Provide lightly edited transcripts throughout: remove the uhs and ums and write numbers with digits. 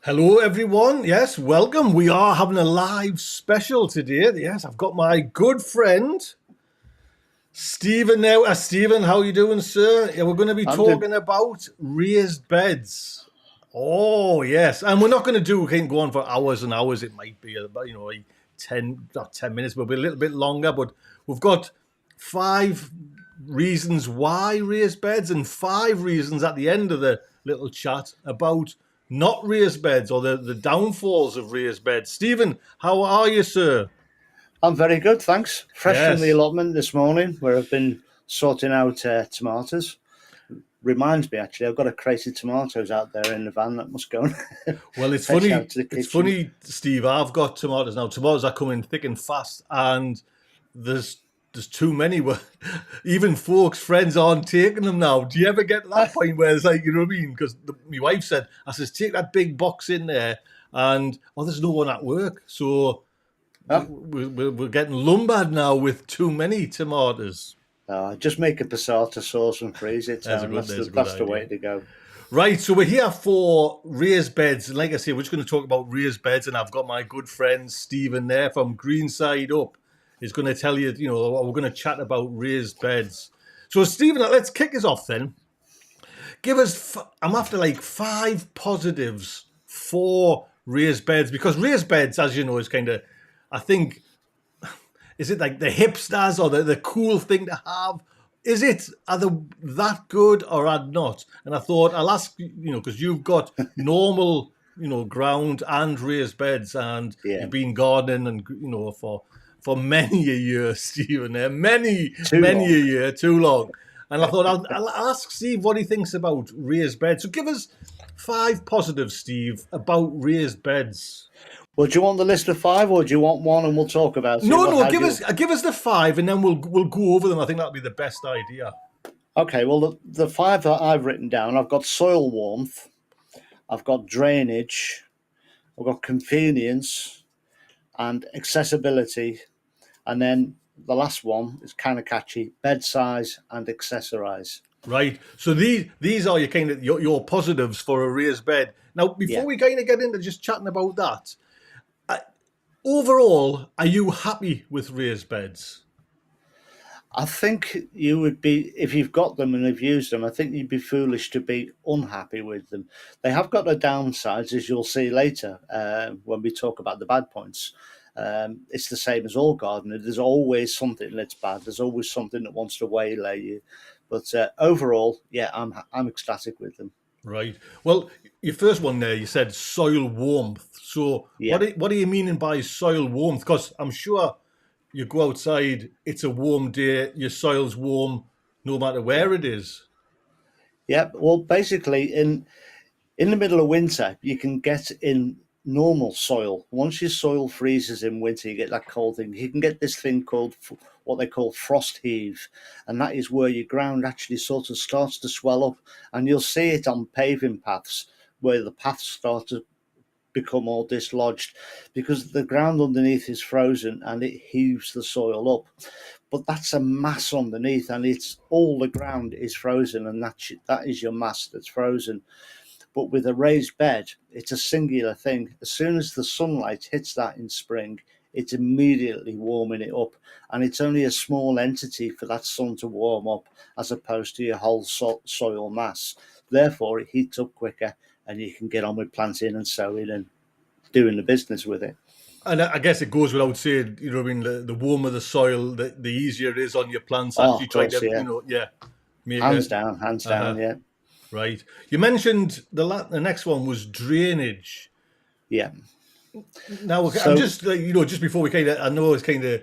Hello, everyone. Yes, welcome. We are having a live special today. Yes, I've got my good friend Stephen now. Stephen, how you doing, sir? Yeah, we're going to be I'm doing. talking about raised beds. Oh, yes, and we're not going to go on for hours and hours. It might be about like 10, not 10 minutes, but a little bit longer. But we've got 5 reasons why raised beds and 5 reasons at the end of the little chat about not raised beds or the downfalls of raised beds. Stephen, how are you, sir? I'm very good, thanks. Fresh from the Yes. allotment this morning, where I've been sorting out tomatoes. Reminds me, actually, I've got a crate of tomatoes out there in the van that must go and Well, it's fetch funny. out to the It's kitchen. funny, Steve. I've got tomatoes now. Tomatoes are coming thick and fast, and there's there's too many. Even folks, friends aren't taking them now. Do you ever get to that point where it's like, you know what I mean? Because my wife said, I says, take that big box in there, and there's no one at work, so Oh, we're getting lumbered now with too many tomatoes. just make a passata sauce and freeze it, There's a and good, that's there's the a good that's the way idea. to go. Right, so we're here for raised beds. Like I say, we're just going to talk about raised beds, and I've got my good friend Stephen there from Greenside Up. He's going to tell you, we're going to chat about raised beds. So, Stephen, let's kick us off then. Give us, I'm after like 5 positives for raised beds, because raised beds, as you know, is kind of, I think, is it like the hipsters or the cool thing to have? Is it, are they that good or are not? And I thought I'll ask, because you've got normal, ground and raised beds, and Yeah, you've been gardening and for many a year, Stephen. Many too many a long. year, too long. And I thought I'll ask Steve what he thinks about raised beds. So give us 5 positives, Steve, about raised beds. Well, do you want the list of five, or do you want one, and we'll talk about it? No, What? no, How do you? give us the 5, and then we'll go over them. I think that'll be the best idea. Okay, well, the five that I've written down, I've got soil warmth, I've got drainage, I've got convenience, and accessibility. And then the last one is kind of catchy: bed size and accessorize. Right. So these are your kind of your positives for a raised bed. Now, before Yeah, we kind of get into just chatting about that, uh, overall, are you happy with raised beds? I think you would be, if you've got them and have used them, I think you'd be foolish to be unhappy with them. They have got their downsides, as you'll see later when we talk about the bad points. It's the same as all gardeners. There's always something that's bad. There's always something that wants to waylay you. But overall, yeah, I'm ecstatic with them. Right. Well, your first one there, you said soil warmth. So Yeah. what are you meaning by soil warmth? Because I'm sure you go outside, it's a warm day, your soil's warm, no matter Yeah. where it is. Yeah. Well, basically, in the middle of winter, you can get in normal soil. Once your soil freezes in winter, you get that cold thing. You can get this thing called what they call frost heave, and that is where your ground actually sort of starts to swell up, and you'll see it on paving paths where the paths start to become all dislodged because the ground underneath is frozen and it heaves the soil up. But that's a mass underneath, and it's all the ground is frozen, and that is your mass that's frozen. But with a raised bed, it's a singular thing. As soon as the sunlight hits that in spring, it's immediately warming it up. And it's only a small entity for that sun to warm up as opposed to your whole soil mass. Therefore, it heats up quicker and you can get on with planting and sowing and doing the business with it. And I guess it goes without saying, you know what I mean, the warmer the soil, the easier it is on your plants Oh, actually of trying course, to, yeah. make a, Hands down, uh-huh, yeah. right. You mentioned the next one was drainage. Yeah. Now, I'm So, just, like, just before we kind of, I know it's kind of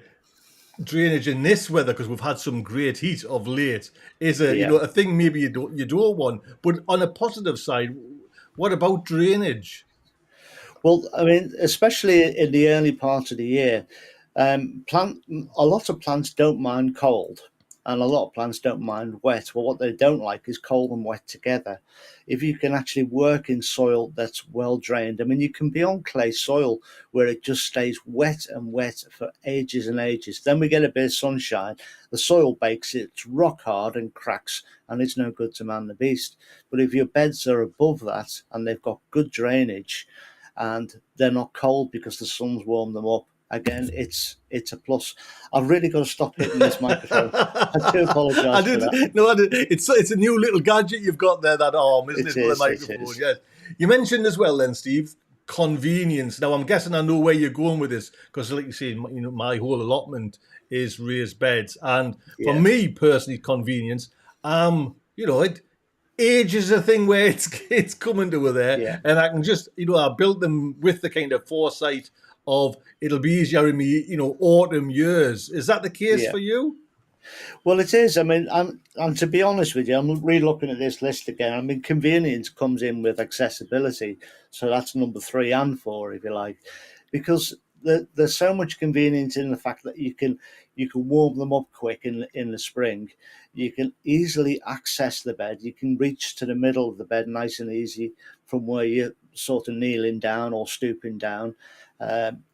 drainage in this weather because we've had some great heat of late is yeah. a thing maybe you don't want. But on a positive side, what about drainage? Well, I mean, especially in the early part of the year, plant a lot of plants don't mind cold, and a lot of plants don't mind wet. Well, what they don't like is cold and wet together. If you can actually work in soil that's well drained, I mean, you can be on clay soil where it just stays wet and wet for ages and ages. Then we get a bit of sunshine, the soil bakes, it's rock hard and cracks, and it's no good to man the beast. But if your beds are above that and they've got good drainage, and they're not cold because the sun's warmed them up. Again, it's a plus. I've really got to stop hitting this microphone. I do I apologise for that. did. No, I did. It's a new little gadget you've got there, that arm, isn't it, It for the is. It microphone? is. Yes. You mentioned as well, then, Steve, convenience. Now, I'm guessing I know where you're going with this because, like you say, my whole allotment is raised beds, and for Yeah. me personally, convenience. Age is a thing where it's coming to there, Yeah. and I can just I built them with the kind of foresight of it'll be easier in me autumn years. Is that the case Yeah. for you? Well, it is. I mean, and to be honest with you, I'm re-looking at this list again. I mean, convenience comes in with accessibility, so that's number 3 and 4, if you like, because there's so much convenience in the fact that you can warm them up quick in the spring. You can easily access the bed. You can reach to the middle of the bed nice and easy from where you're sort of kneeling down or stooping down.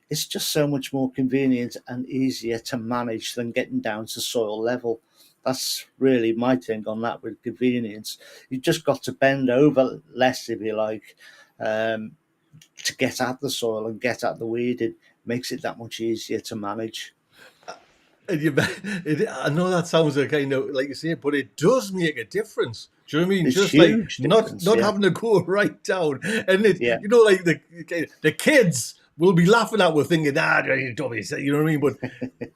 It's just so much more convenient and easier to manage than getting down to soil level. That's really my thing on that with convenience. You just got to bend over less, if you like, to get at the soil and get at the weed. It makes it that much easier to manage. And I know that sounds a kind of like you say, but it does make a difference. Do you know what I mean? It's Just like huge not difference. not Yeah. having to go right down, and Yeah. like the kids will be laughing at, we're thinking, you dummy, you know what I mean? But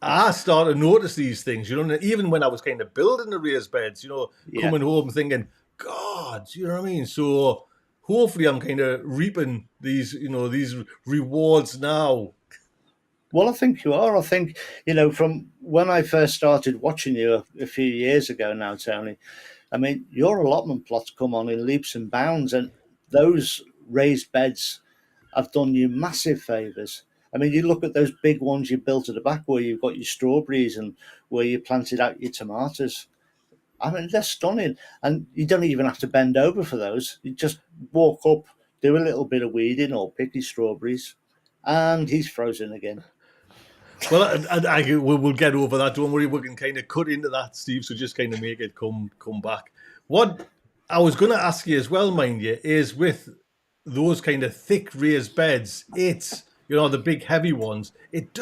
I started to notice these things, even when I was kind of building the raised beds, Yeah. coming home thinking, God, you know what I mean? So hopefully I'm kind of reaping these rewards now. Well, I think you are. I think, from when I first started watching you a few years ago now, Tony, I mean, your allotment plots come on in leaps and bounds, and those raised beds have done you massive favours. I mean, you look at those big ones you built at the back where you've got your strawberries and where you planted out your tomatoes. I mean, they're stunning. And you don't even have to bend over for those. You just walk up, do a little bit of weeding or pick your strawberries, and he's frozen again. Well, we'll get over that. Don't worry, we can kind of cut into that, Steve. So just kind of make it come back. What I was going to ask you as well, mind you, is with those kind of thick raised beds, it's the big heavy ones. It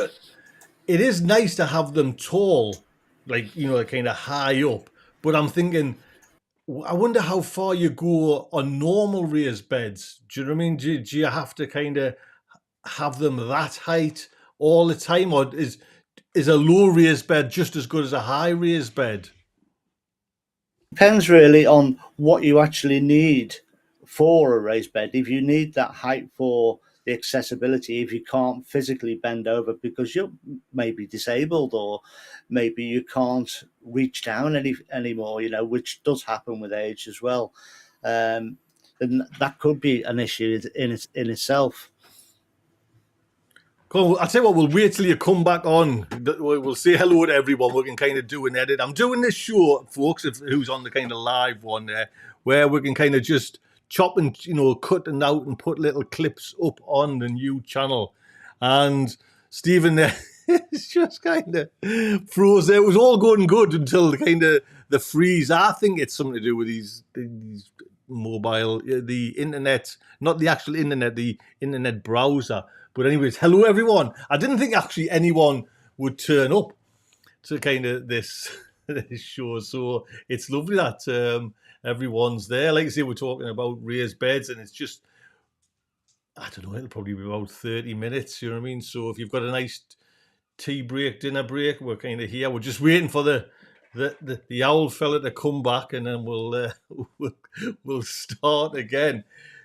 is nice to have them tall, like kind of high up. But I'm thinking, I wonder how far you go on normal raised beds. Do you know what I mean? Do you have to kind of have them that height all the time, or is a low raised bed just as good as a high raised bed? Depends really on what you actually need for a raised bed. If you need that height for the accessibility, if you can't physically bend over because you're maybe disabled or maybe you can't reach down anymore, which does happen with age as well, then that could be an issue in itself. Cool. I'll tell you what, we'll wait till you come back on. We'll say hello to everyone. We can kind of do an edit. I'm doing this show, folks, who's on the kind of live one there, where we can kind of just chop and, cut and out and put little clips up on the new channel. And Stephen there is just kind of froze there. It was all going good until kind of the freeze. I think it's something to do with these mobile, the internet, not the actual internet, the internet browser. But anyways, hello everyone. I didn't think actually anyone would turn up to kind of this show, so it's lovely that everyone's there. Like I say, we're talking about raised beds, and it's just, I don't know, it'll probably be about 30 minutes, you know what I mean? So if you've got a nice tea break, dinner break, we're kind of here. We're just waiting for the owl fella to come back, and then we'll start again.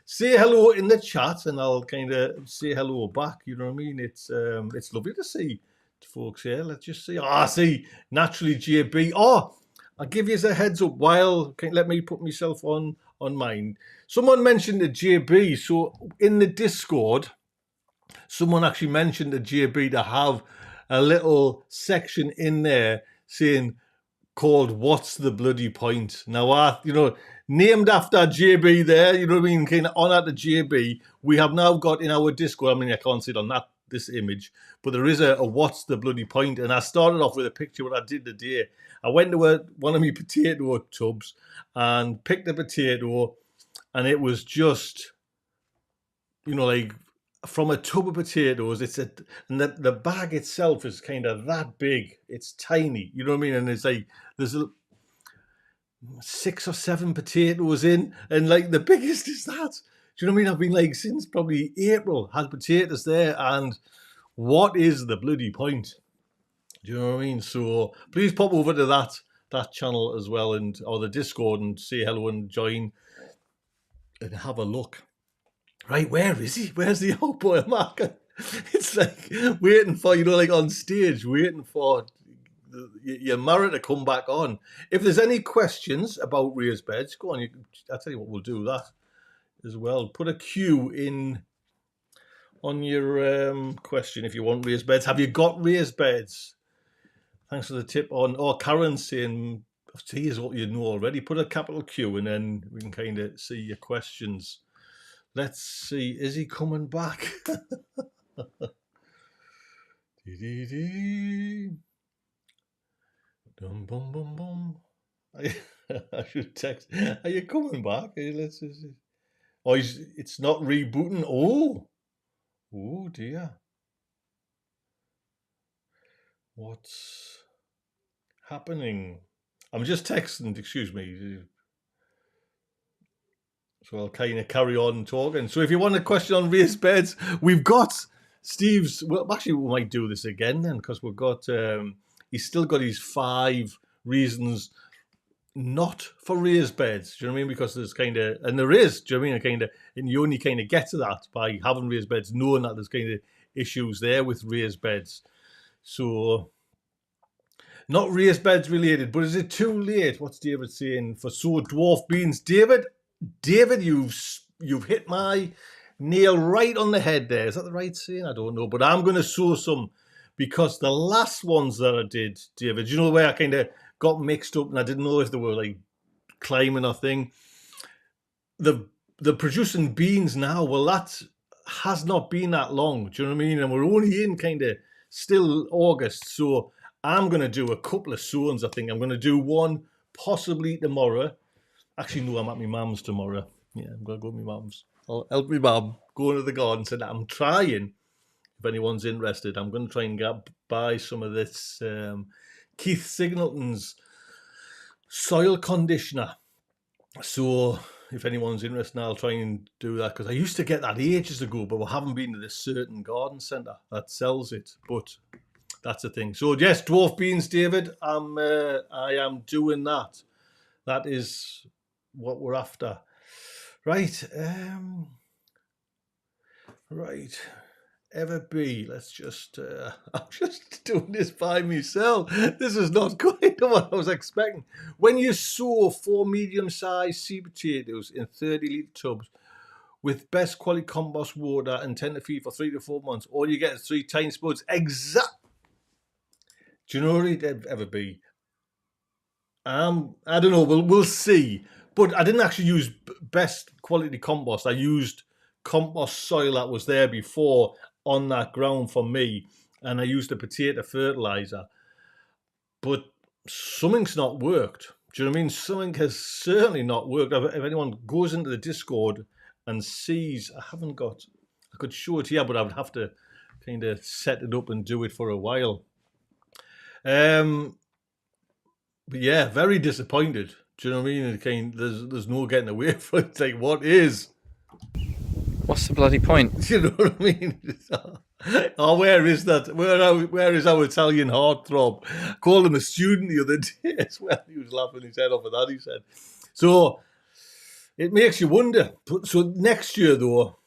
Say hello in the chat, and I'll kind of say hello back. You know what I mean? It's lovely to see folks here. Let's just see. I see naturally JB. I'll give you a heads up. Let me put myself on mine. Someone mentioned the JB. So in the Discord, someone actually mentioned the JB to have a little section in there saying, called "What's the Bloody Point?" Now, named after JB there, you know what I mean, kind of honour to JB. We have now got in our Discord, I mean, I can't see it on this image, but there is a "What's the Bloody Point?" And I started off with a picture of what I did today. I went to one of my potato tubs and picked a potato, and it was just, like from a tub of potatoes. And the bag itself is kind of that big. It's tiny, you know what I mean? And it's like there's 6 or 7 potatoes in, and like the biggest is that. Do you know what I mean? I've been like since probably April had potatoes there, and what is the bloody point? Do you know what I mean? So please pop over to that channel as well, or the Discord, and say hello and join and have a look. Right, where is he? Where's the old boy, Mark? It's like waiting for, like on stage, waiting for your Mara to come back on. If there's any questions about raised beds, go on. I'll tell you what, we'll do that as well. Put a Q in on your question if you want raised beds. Have you got raised beds? Thanks for the tip on. Karen saying, here's what you know already. Put a capital Q and then we can kind of see your questions. Let's see, is he coming back? Dum bum bum bum. I should text. Are you coming back? Let's see. Oh, it's not rebooting. Oh dear. What's happening? I'm just texting. Excuse me. So I'll kind of carry on talking. So if you want a question on raised beds, we've got Steve's. Well, actually, we might do this again then, because we've got. He's still got his 5 reasons not for raised beds. Do you know what I mean? Because there's kind of, and there is. Do you know what I mean? Kind of, and you only kind of get to that by having raised beds, knowing that there's kind of issues there with raised beds. So, not raised beds related, but is it too late? What's David saying for dwarf beans? David, you've hit my nail right on the head there. Is that the right saying? I don't know, but I'm going to sow some, because the last ones that I did, David, you know, where I kind of got mixed up and I didn't know if they were like climbing or thing. The producing beans now, well, that has not been that long. Do you know what I mean? And we're only in kind of still August, so I'm going to do a couple of sowings. I think I'm going to do one possibly tomorrow. Actually, no, I'm at my mum's tomorrow. Yeah, I'm going to go to my mum's. I'll help my mum go into the garden. So I'm trying, if anyone's interested, I'm going to try and buy some of this Keith Singleton's soil conditioner. So if anyone's interested, I'll try and do that, because I used to get that ages ago, but we haven't been to this certain garden centre that sells it. But that's the thing. So yes, dwarf beans, David. I am doing that. That is what we're after. Right. Right. Ever be? Let's just. I'm just doing this by myself. This is not quite what I was expecting. When you sow 4 medium-sized seed potatoes in 30-litre tubs with best quality compost water and tend to feed for 3 to 4 months, all you get is 3 tiny spuds. Do you know what it'd ever be? I don't know. We'll see. But I didn't actually use best quality compost. I used compost soil that was there before on that ground for me, and I used a potato fertilizer. But something's not worked. Do you know what I mean? Something has certainly not worked. If anyone goes into the Discord and sees, I could show it here, but I would have to kind of set it up and do it for a while. But yeah, very disappointed. Do you know what I mean? There's no getting away from it. It's like, what is? What's the bloody point? You know what I mean? Oh, where is that? Where is our Italian heartthrob? I called him a student the other day as well. He was laughing his head off at that, he said. So it makes you wonder. So next year, though,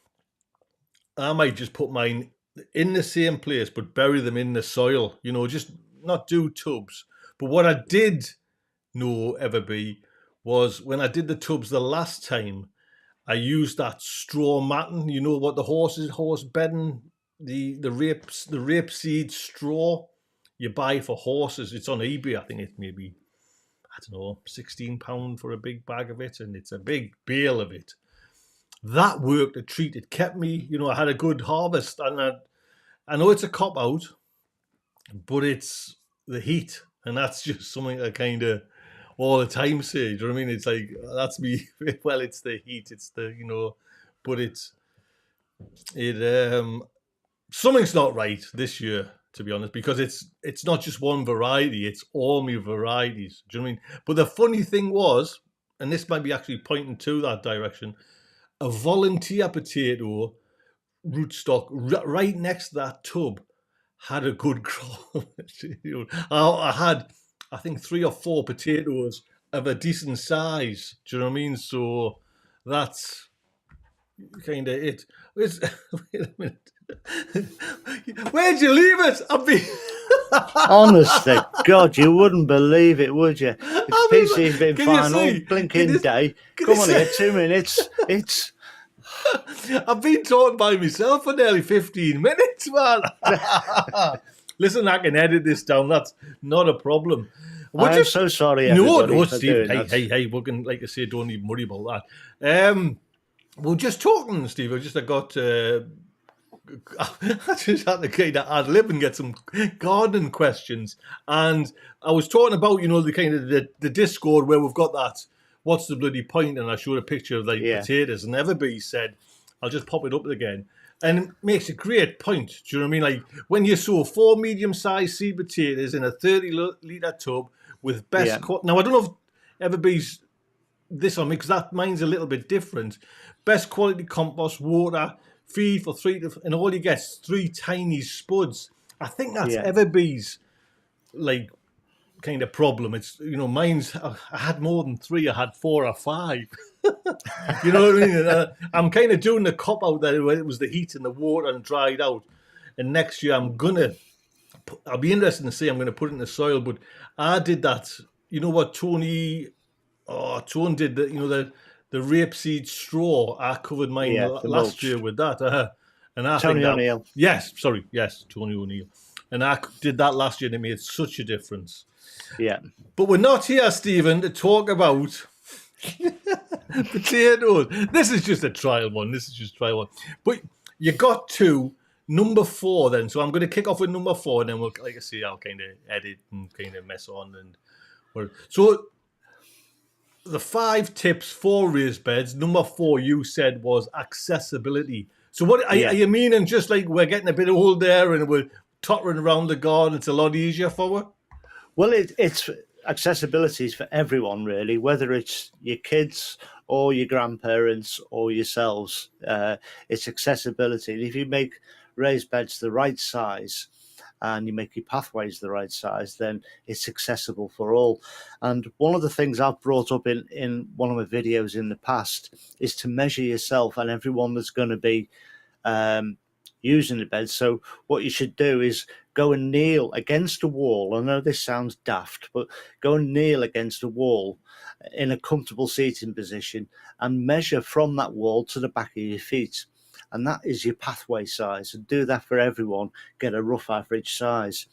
I might just put mine in the same place, but bury them in the soil. You know, just not do tubs. But what I did know, Everby, was when I did the tubs the last time, I used that straw matting. You know what the horse bedding, the rapeseed straw you buy for horses. It's on eBay. I think it's maybe, I don't know, £16 for a big bag of it, and it's a big bale of it. That worked a treat. It kept me, I had a good harvest. And I know it's a cop-out, but it's the heat. And that's just something I kind of all the time say. Do you know what I mean? It's like, that's me. Well, it's the heat. It's the, but it's Something's not right this year, to be honest, because it's not just one variety; it's all my varieties. Do you know what I mean? But the funny thing was, and this might be actually pointing to that direction, a volunteer potato rootstock right next to that tub had a good crop. I had, I think, 3 or 4 potatoes of a decent size. Do you know what I mean? So that's kind of it. Wait a minute. Where'd you leave it? I've been. Honest to God, you wouldn't believe it, would you? PC's been can you fine all see? blinking day. can Come you on see? here, 2 minutes. It's I've been talking by myself for nearly 15 minutes, man. Listen, I can edit this down. That's not a problem. I'm so sorry, No, everybody, for Steve. doing that. Hey. We can, like I say, don't even worry about that. We're just talking, Steve. I got. I just had to kind of ad lib and get some gardening questions, and I was talking about the kind of the Discord where we've got that. What's the bloody point? And I showed a picture of like potatoes, and everybody said, "I'll just pop it up again." And it makes a great point. Do you know what I mean? Like when you sow 4 medium-sized seed potatoes in a 30-litre tub with best. Now I don't know if everybody's this on me because that mine's a little bit different. Best quality compost, water, feed for 3 and all you get is 3 tiny spuds. I think that's everybody's like kind of problem. It's mine's. I had more than 3. I had 4 or 5. You know what I mean? I'm kind of doing the cop out there where it was the heat and the water and dried out. And next year I'll be interested to see. I'm gonna put it in the soil. But I did that. You know what Tony did? The rapeseed straw. I covered mine last year with that. And I Tony think that, O'Neill. Yes, Tony O'Neill. And I did that last year and it made such a difference. Yeah. But we're not here, Stephen, to talk about potatoes. This is just a trial one. But you got to number 4 then. So I'm going to kick off with number 4 and then we'll, like I say, I'll kind of edit and kind of mess on. So the 5 tips for raised beds, number 4 you said was accessibility. So what are you meaning? Just like we're getting a bit older and we're tottering around the garden, it's a lot easier for us? Well, it's accessibility is for everyone, really, whether it's your kids or your grandparents or yourselves. It's accessibility. And if you make raised beds the right size and you make your pathways the right size, then it's accessible for all. And one of the things I've brought up in one of my videos in the past is to measure yourself and everyone that's going to be using the bed. So what you should do is go and kneel against a wall. I know this sounds daft, but go and kneel against a wall in a comfortable seating position and measure from that wall to the back of your feet. And that is your pathway size. And do that for everyone. Get a rough average size.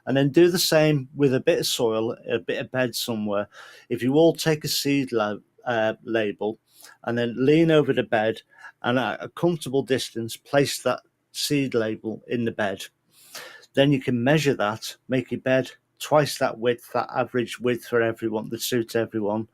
And then do the same with a bit of soil, a bit of bed somewhere. If you all take a seed label and then lean over the bed and at a comfortable distance, place that seed label in the bed. Then you can measure that, make your bed twice that width, that average width for everyone that suits everyone.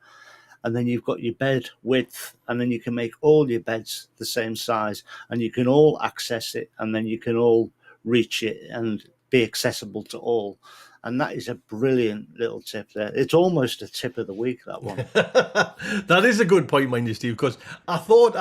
And then you've got your bed width, and then you can make all your beds the same size, and you can all access it, and then you can all reach it and be accessible to all. And that is a brilliant little tip there. It's almost a tip of the week, that one. That is a good point, mind you, Steve, because I thought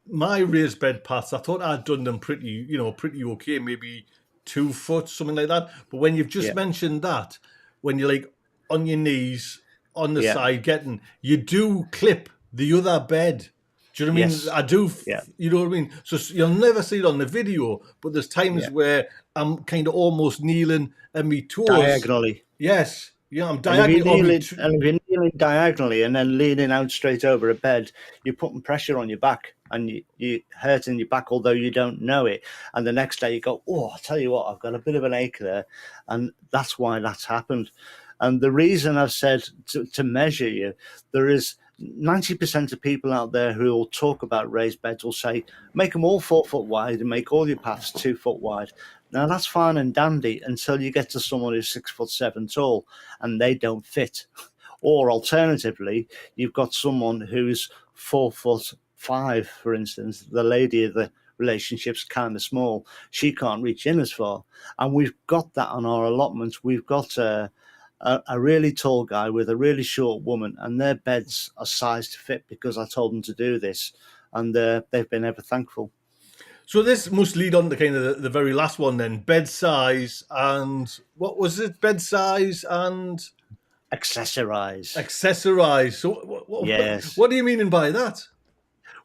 my raised bed paths, I thought I'd done them pretty okay, maybe 2 foot, something like that. But when you've just mentioned that, when you're like on your knees, on the side, you do clip the other bed. Do you know what I mean? Yes. I do, you know what I mean? So you'll never see it on the video, but there's times where I'm kind of almost kneeling and my toes. Diagonally. Yes. Yeah, I'm diagonally. And if you're kneeling diagonally and then leaning out straight over a bed, you're putting pressure on your back and you're hurting your back, although you don't know it. And the next day you go, oh, I'll tell you what, I've got a bit of an ache there. And that's why that's happened. And the reason I've said to measure you, there is 90% of people out there who will talk about raised beds will say, make them all 4 foot wide and make all your paths 2 foot wide. Now, that's fine and dandy until you get to someone who's 6'7" tall and they don't fit. Or alternatively, you've got someone who's 4'5", for instance, the lady of the relationship's kind of small. She can't reach in as far. And we've got that on our allotment. We've got a really tall guy with a really short woman, and their beds are sized to fit because I told them to do this. And they've been ever thankful. So this must lead on to kind of the very last one then. Bed size and what was it? Bed size and Accessorize. So Yes. what do you mean by that?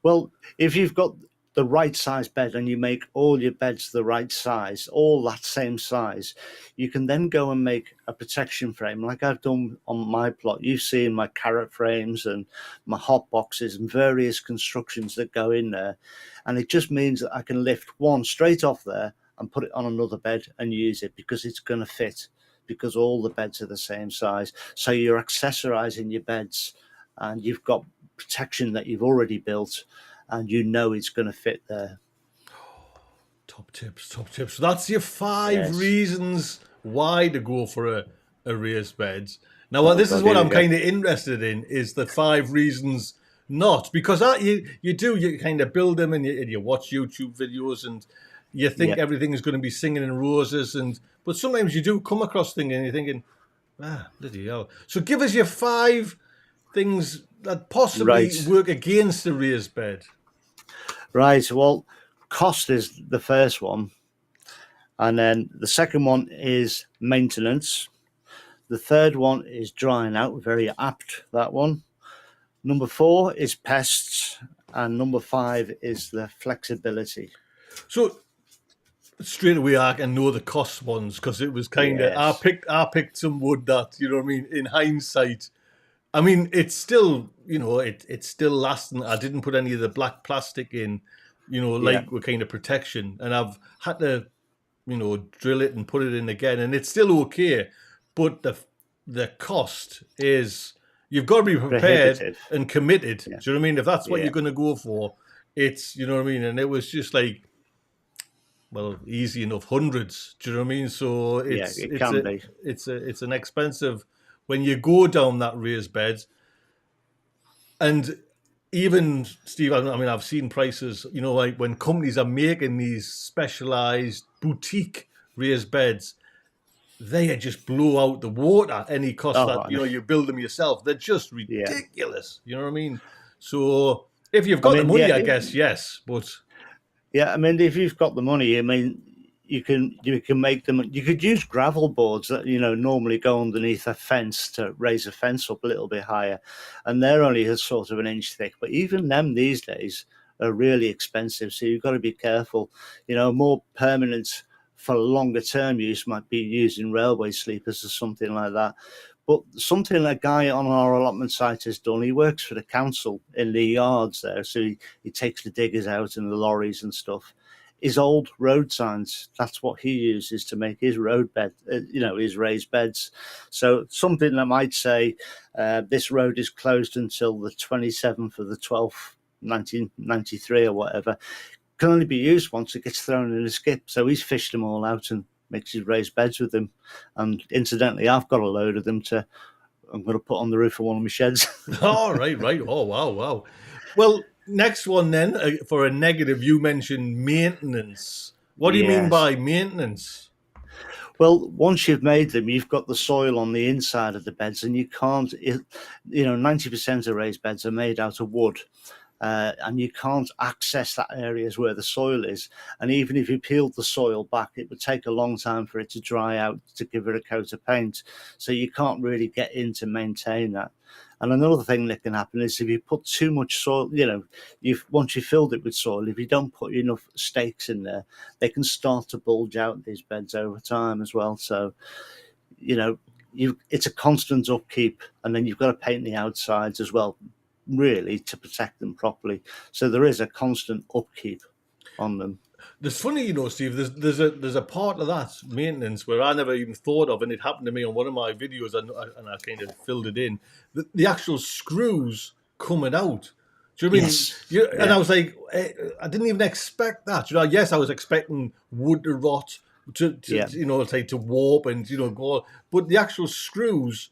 Well, if you've got the right size bed and you make all your beds the right size, all that same size, you can then go and make a protection frame like I've done on my plot. You've seen my carrot frames and my hot boxes and various constructions that go in there. And it just means that I can lift one straight off there and put it on another bed and use it because it's going to fit, because all the beds are the same size. So you're accessorizing your beds and you've got protection that you've already built, and you know it's going to fit there. Top tips. That's your 5 reasons why to go for a raised bed. Now, this is what I'm kind of interested in, is the 5 reasons not. Because you kind of build them and you watch YouTube videos and you think everything is going to be singing in roses. But sometimes you do come across things and you're thinking, bloody hell. So give us your 5 things that possibly work against the raised bed. Right. Well, cost is the first one. And then the second one is maintenance. The third one is drying out. Very apt, that one. Number 4 is pests. And number 5 is the flexibility. So straight away I can know the cost ones, because it was kind of, I picked some wood that, you know what I mean, in hindsight, I mean, it's still, you know, it's still lasting. I didn't put any of the black plastic in, you know, like with kind of protection. And I've had to, you know, drill it and put it in again. And it's still okay. But the cost is, you've got to be prepared and committed. Yeah. Do you know what I mean? If that's what you're going to go for, it's, you know what I mean? And it was just like, well, easy enough, hundreds. Do you know what I mean? So it's an expensive, when you go down that raised beds. And even, Steve, I mean, I've seen prices, you know, like when companies are making these specialized boutique raised beds, they just blow out the water at any cost that, you know, you build them yourself. They're just ridiculous. You know what I mean? So if you've got the money, I guess, yes. But yeah, I mean, if you've got the money, I mean, you can make them. You could use gravel boards that, you know, normally go underneath a fence to raise a fence up a little bit higher, and they're only a sort of an inch thick. But even them these days are really expensive, so you've got to be careful. You know, more permanent for longer term use might be using railway sleepers or something like that. But something a guy on our allotment site has done, he works for the council in the yards there, so he takes the diggers out and the lorries and stuff. His old road signs, that's what he uses to make his road bed, you know, his raised beds. So something that might say this road is closed until the 27th of the 12th, 1993 or whatever, can only be used once it gets thrown in a skip. So he's fished them all out and makes his raised beds with them. And incidentally, I've got a load of them I'm going to put on the roof of one of my sheds. Oh, right. Oh, wow. Well, next one then, for a negative, you mentioned maintenance. What do you mean by maintenance? Well, once you've made them, you've got the soil on the inside of the beds, and you can't, you know, 90% of raised beds are made out of wood. And you can't access that areas where the soil is. And even if you peeled the soil back, it would take a long time for it to dry out to give it a coat of paint. So you can't really get in to maintain that. And another thing that can happen is if you put too much soil, you know, once you've filled it with soil, if you don't put enough stakes in there, they can start to bulge out these beds over time as well. So, you know, it's a constant upkeep, and then you've got to paint the outsides as well, really, to protect them properly. So there is a constant upkeep on them. It's funny, you know, Steve, there's a part of that maintenance where I never even thought of, and it happened to me on one of my videos, and I kind of filled it in. The actual screws coming out. Do you know what I mean? And I was like, I didn't even expect that. You know, yes, I was expecting wood to rot, to you know, like to warp and, you know, go. But the actual screws,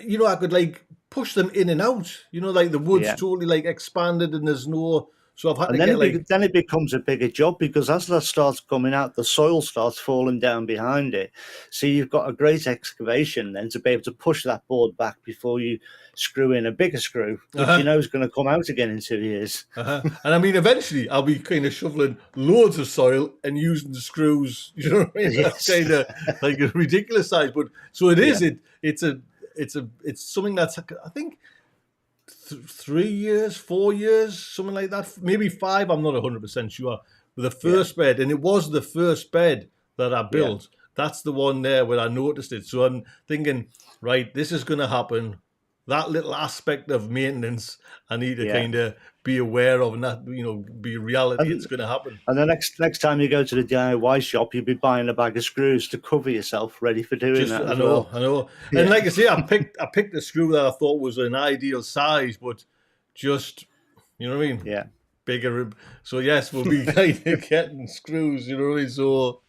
you know, I could like push them in and out. You know, like the wood's totally like expanded, and there's no So I've had And to then get then it becomes a bigger job, because as that starts coming out, the soil starts falling down behind it. So you've got a great excavation then to be able to push that board back before you screw in a bigger screw, which you know is going to come out again in 2 years. And I mean, eventually I'll be kind of shoveling loads of soil and using the screws. You know what I mean? That's Yes. kind of like a ridiculous size, but so it is. Yeah. It's something that's, I think, 3 years, 4 years, something like that. Maybe 5. I'm not 100% sure. With the first bed, and it was the first bed that I built. That's the one there where I noticed it. So I'm thinking, right, this is going to happen. That little aspect of maintenance, I need to kind of be aware of, and that, be reality. It's going to happen. And the next time you go to the DIY shop, you'll be buying a bag of screws to cover yourself, ready for doing that. I know. Yeah. And like I say, I picked a screw that I thought was an ideal size, but just, you know what I mean? Yeah. Bigger. So yes, we'll be kind of getting screws, you know what I mean? So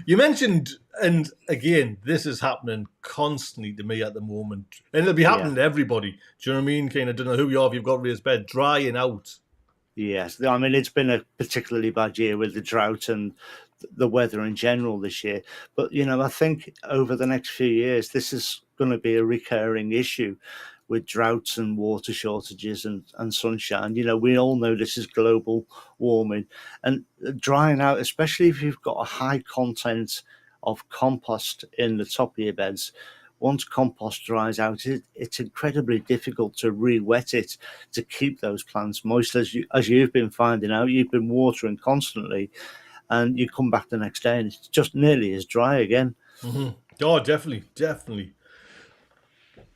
you mentioned, and again, this is happening constantly to me at the moment, and it'll be happening to everybody. Do you know what I mean? Kind of don't know who you are if you've got raised bed, drying out. Yes, I mean, it's been a particularly bad year with the drought and the weather in general this year. But, I think over the next few years, this is going to be a recurring issue with droughts and water shortages and sunshine. We all know this is global warming, and drying out, especially if you've got a high content of compost in the top of your beds. Once compost dries out, it's incredibly difficult to re-wet it to keep those plants moist. As you've been finding out, you've been watering constantly, and you come back the next day and it's just nearly as dry again. Mm-hmm. Oh, definitely.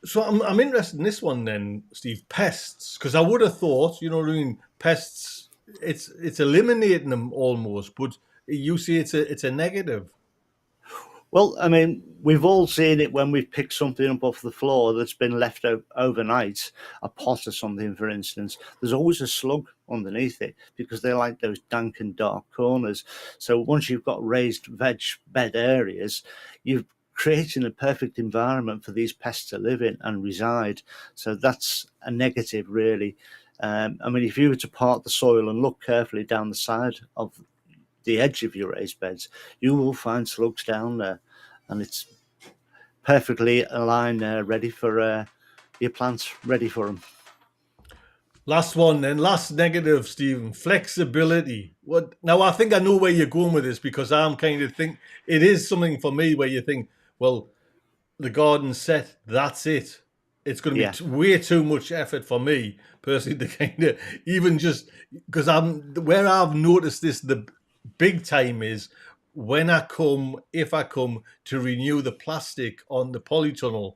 So I'm interested in this one then, Steve. Pests, because I would have thought, you know what I mean, pests. It's eliminating them almost, but you see, it's a negative. Well, I mean, we've all seen it when we've picked something up off the floor that's been left overnight, a pot or something, for instance. There's always a slug underneath it because they like those dank and dark corners. So once you've got raised veg bed areas, you've creating a perfect environment for these pests to live in and reside. So that's a negative, really. I mean, if you were to part the soil and look carefully down the side of the edge of your raised beds, you will find slugs down there, and it's perfectly aligned there, ready for your plants, ready for them. Last one then, last negative, Stephen. Flexibility. What now? I think I know where you're going with this, because I'm kind of think it is something for me where you think, well, the garden set, that's it. It's going to be way too much effort for me personally to kind of even just, because where I've noticed this the big time is when if I come to renew the plastic on the polytunnel.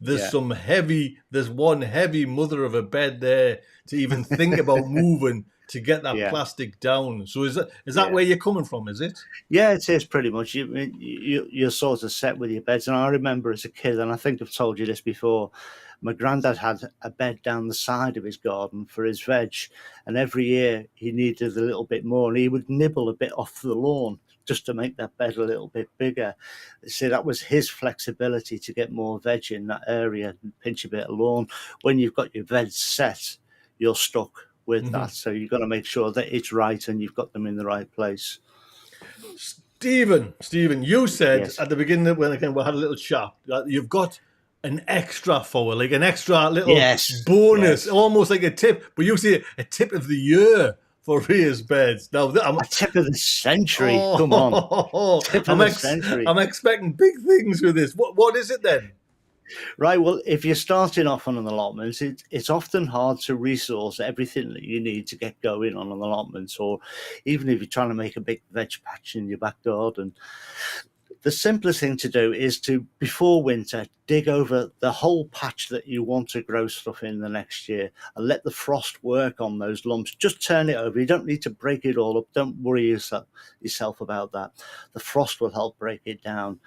There's one heavy mother of a bed there to even think about moving to get that plastic down. So is that where you're coming from, is it? Yeah, it is pretty much. You're sort of set with your beds. And I remember as a kid, and I think I've told you this before, my granddad had a bed down the side of his garden for his veg. And every year he needed a little bit more, and he would nibble a bit off the lawn just to make that bed a little bit bigger. So that was his flexibility to get more veg in that area and pinch a bit of lawn. When you've got your veg set, you're stuck with that. So you've got to make sure that it's right and you've got them in the right place. Stephen, you said at the beginning when we had a little chat that you've got an extra forward, like an extra little bonus, almost like a tip. But you see a tip of the year for raised beds. Now, a tip of the century. Come on, tip of the century. I'm expecting big things with this. What is it then? Right. Well, if you're starting off on an allotment, it's often hard to resource everything that you need to get going on an allotment, or even if you're trying to make a big veg patch in your back garden. The simplest thing to do is to, before winter, dig over the whole patch that you want to grow stuff in the next year and let the frost work on those lumps. Just turn it over. You don't need to break it all up. Don't worry yourself about that. The frost will help break it down.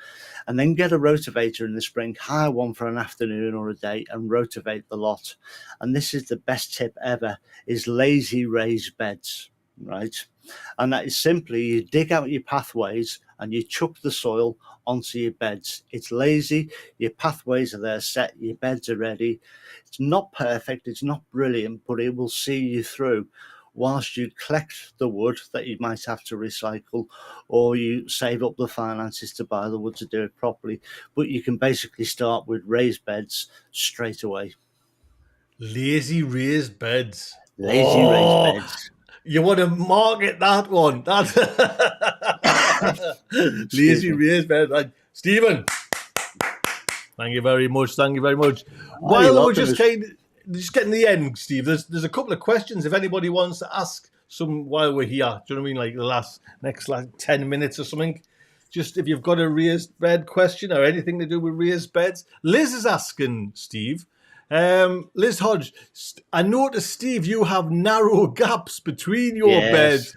And then get a rotavator in the spring, hire one for an afternoon or a day and rotivate the lot. And this is the best tip ever, is lazy raised beds, right? And that is simply you dig out your pathways and you chuck the soil onto your beds. It's lazy. Your pathways are there set. Your beds are ready. It's not perfect. It's not brilliant, but it will see you through. whilst you collect the wood that you might have to recycle, or you save up the finances to buy the wood to do it properly. But you can basically start with raised beds straight away. Lazy raised beds. Lazy raised beds. You want to market that one? That's lazy raised beds. Stephen, thank you very much. Thank you very much. While we're just getting the end, Steve, there's a couple of questions if anybody wants to ask some while we're here. Do you know what I mean? Like the next 10 minutes or something. Just if you've got a raised bed question or anything to do with raised beds. Liz is asking, Steve. Liz Hodge, I noticed, Steve, you have narrow gaps between your beds.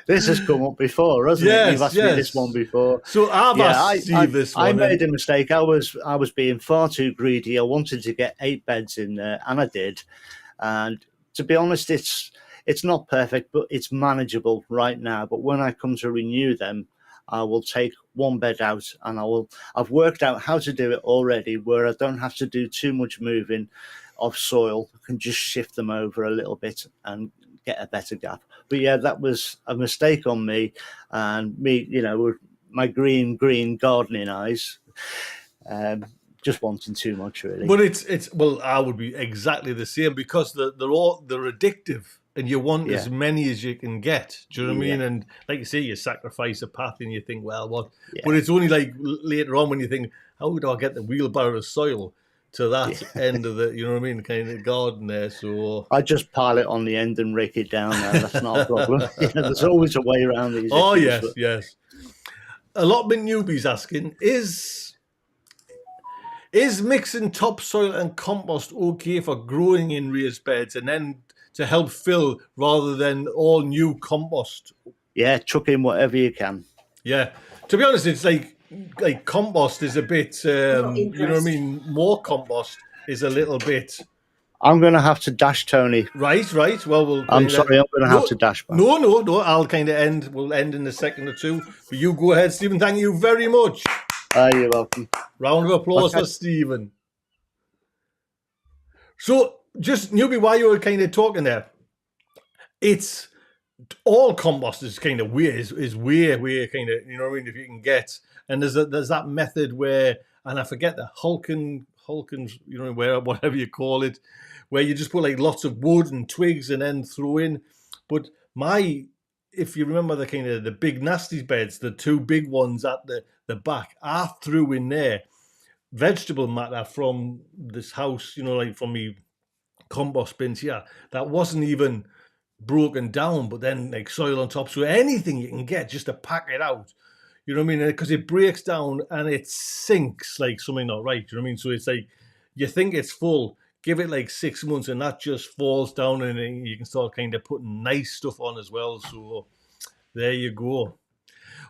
This has come up before, hasn't it? You've asked me this one before. So I've asked Steve this one. I made a mistake. I was being far too greedy. I wanted to get 8 beds in there, and I did. And to be honest, it's not perfect, but it's manageable right now. But when I come to renew them, I will take 1 bed out, and I've worked out how to do it already, where I don't have to do too much moving of soil. I can just shift them over a little bit and get a better gap. But yeah, that was a mistake on me, and me, with my green gardening eyes, just wanting too much, really. But well, I would be exactly the same, because they're addictive. And you want as many as you can get. Do you know what I mean? And like you say, you sacrifice a path and you think, well, what? Yeah. But it's only like later on when you think, how do I get the wheelbarrow of soil to that end of the, you know what I mean, kind of garden there? So I just pile it on the end and rake it down there. That's not a problem. There's always a way around these issues. Yes. Allotment newbies asking, is mixing topsoil and compost okay for growing in raised beds and then to help fill rather than all new compost? Yeah, chuck in whatever you can. Yeah. To be honest, it's like compost is a bit, you know what I mean? More compost is a little bit. I'm going to have to dash, Tony. Right. Well, I'm sorry, I'm going to have to dash back. No. I'll kind of end. We'll end in a second or two. But you go ahead, Stephen. Thank you very much. You're welcome. Round of applause for Stephen. So, just newbie, while you were kind of talking there, it's all compost is kind of weird. Is way kind of, you know what I mean, if you can get. And there's that method where, and I forget the Hulken, you know, whatever you call it, where you just put like lots of wood and twigs and then throw in. But if you remember the kind of the big nasty beds, the 2 big ones at the back, I threw in there vegetable matter from this house, you know, like from me compost bins here, that wasn't even broken down, but then like soil on top. So anything you can get just to pack it out, you know what I mean? Because it breaks down and it sinks like something not right, you know what I mean? So it's like, you think it's full, give it like 6 months and that just falls down, and you can start kind of putting nice stuff on as well. So there you go.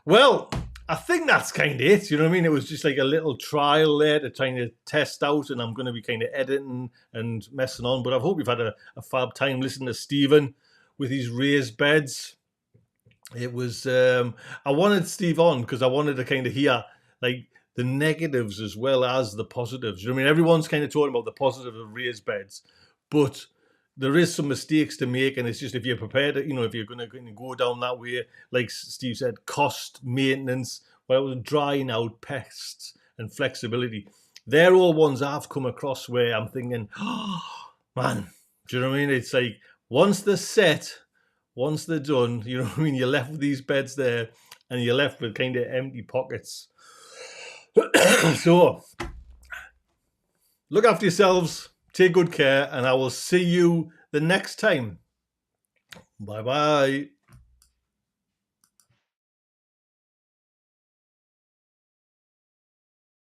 Well, I think that's kind of it. You know what I mean? It was just like a little trial there to try to test out, and I'm going to be kind of editing and messing on. But I hope you've had a fab time listening to Stephen with his raised beds. It was, I wanted Steve on because I wanted to kind of hear like the negatives as well as the positives. You know what I mean? Everyone's kind of talking about the positive of raised beds, but there is some mistakes to make, and it's just if you're prepared, you know, if you're going to go down that way, like Steve said, cost, maintenance, drying out, pests, and flexibility. They're all ones I've come across where I'm thinking, oh, man, do you know what I mean? It's like once they're set, once they're done, you know what I mean? You're left with these beds there, and you're left with kind of empty pockets. So, look after yourselves. Take good care, and I will see you the next time. Bye-bye.